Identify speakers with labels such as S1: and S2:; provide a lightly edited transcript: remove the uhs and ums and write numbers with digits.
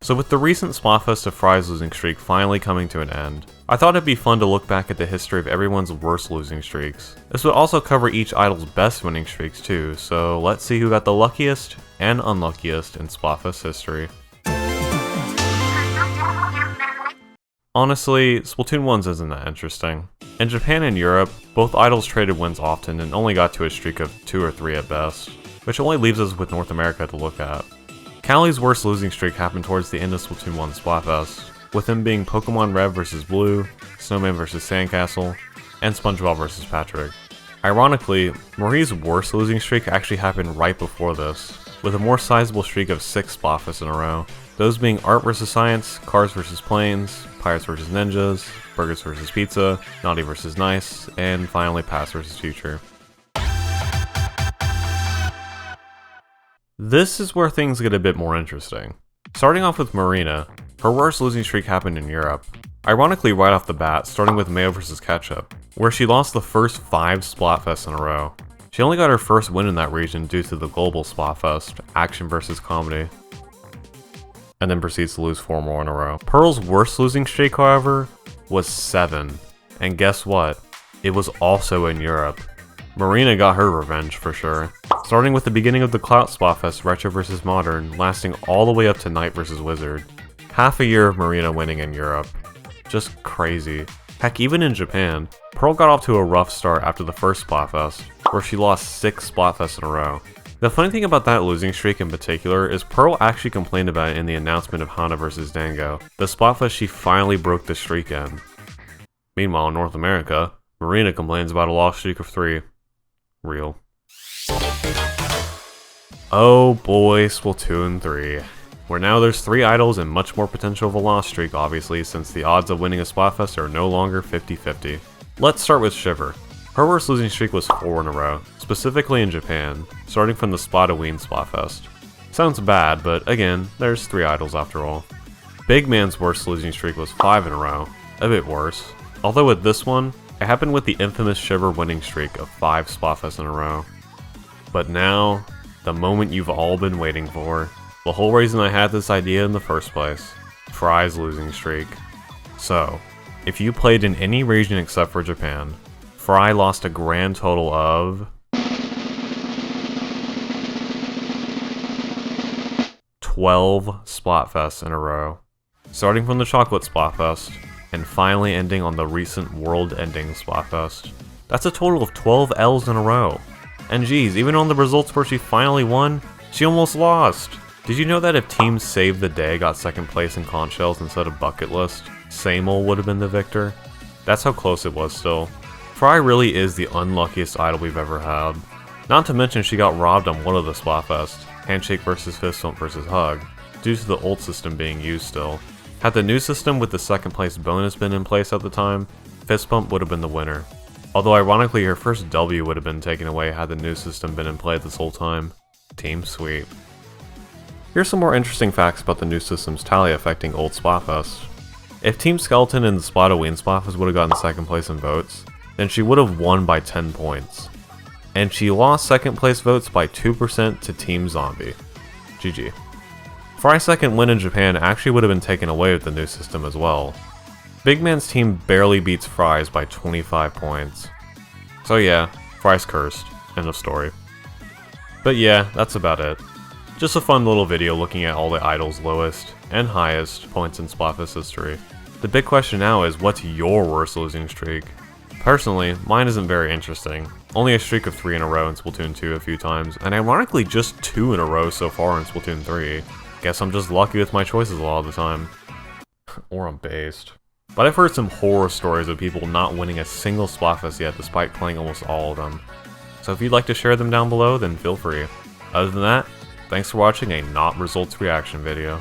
S1: So with the recent Splatfest of Fry's losing streak finally coming to an end, I thought it'd be fun to look back at the history of everyone's worst losing streaks. This would also cover each idol's best winning streaks too, so let's see who got the luckiest and unluckiest in Splatfest history. Honestly, Splatoon 1's isn't that interesting. In Japan and Europe, both idols traded wins often and only got to a streak of 2 or 3 at best, which only leaves us with North America to look at. Callie's worst losing streak happened towards the end of Splatoon 1 Splatfest, with him being Pokemon Red vs Blue, Snowman vs Sandcastle, and SpongeBob vs Patrick. Ironically, Marie's worst losing streak actually happened right before this, with a more sizable streak of 6 Splatfests in a row, those being Art vs Science, Cars vs Planes, Pirates vs Ninjas, Burgers vs Pizza, Naughty vs Nice, and finally Past vs Future. This is where things get a bit more interesting. Starting off with Marina, her worst losing streak happened in Europe. Ironically right off the bat, starting with Mayo vs Ketchup, where she lost the first 5 Splatfests in a row. She only got her first win in that region due to the global Splatfest, Action vs Comedy, and then proceeds to lose 4 more in a row. Pearl's worst losing streak, however, was 7. And guess what? It was also in Europe. Marina got her revenge for sure. Starting with the beginning of the Clout Splatfest Retro vs Modern, lasting all the way up to Knight vs Wizard. Half a year of Marina winning in Europe. Just crazy. Heck, even in Japan, Pearl got off to a rough start after the first Splatfest, where she lost 6 Splatfests in a row. The funny thing about that losing streak in particular is Pearl actually complained about it in the announcement of Hana vs Dango, the Splatfest she finally broke the streak in. Meanwhile in North America, Marina complains about a lost streak of 3. Real. Oh boy, Splatoon 3. Where now there's 3 idols and much more potential of a lost streak obviously, since the odds of winning a Splatfest are no longer 50-50. Let's start with Shiver. Her worst losing streak was 4 in a row, specifically in Japan, starting from the Splatoween Splatfest. Sounds bad, but again, there's 3 idols after all. Big Man's worst losing streak was 5 in a row, a bit worse. Although with this one, it happened with the infamous Shiver winning streak of 5 Splatfests in a row. But now, the moment you've all been waiting for. The whole reason I had this idea in the first place. Fry's losing streak. So, if you played in any region except for Japan, Fry lost a grand total of 12 Splatfests in a row. Starting from the Chocolate Splatfest, and finally ending on the recent world-ending Splatfest. That's a total of 12 L's in a row. And geez, even on the results where she finally won, she almost lost. Did you know that if Team Save the Day got second place in conch shells instead of Bucket List, Samol would have been the victor? That's how close it was still. Fry really is the unluckiest idol we've ever had. Not to mention she got robbed on one of the Splatfest, Handshake vs Fist Bump vs Hug, due to the old system being used still. Had the new system with the second place bonus been in place at the time, Fist Bump would have been the winner. Although ironically her first W would have been taken away had the new system been in play this whole time. Team sweep. Here's some more interesting facts about the new system's tally affecting old Splatfest. If Team Skeleton and the Splatoween Splatfest would have gotten second place in votes, then she would have won by 10 points. And she lost second place votes by 2% to Team Zombie. GG. Fry's second win in Japan actually would have been taken away with the new system as well. Big Man's team barely beats Fry's by 25 points. So yeah, Fry's cursed. End of story. But yeah, that's about it. Just a fun little video looking at all the idols' lowest and highest points in Splatfest history. The big question now is, what's your worst losing streak? Personally, mine isn't very interesting. Only a streak of 3 in a row in Splatoon 2 a few times, and ironically just 2 in a row so far in Splatoon 3. Guess I'm just lucky with my choices a lot of the time. Or I'm based. But I've heard some horror stories of people not winning a single Splatfest yet despite playing almost all of them. So if you'd like to share them down below, then feel free. Other than that, thanks for watching a not results reaction video.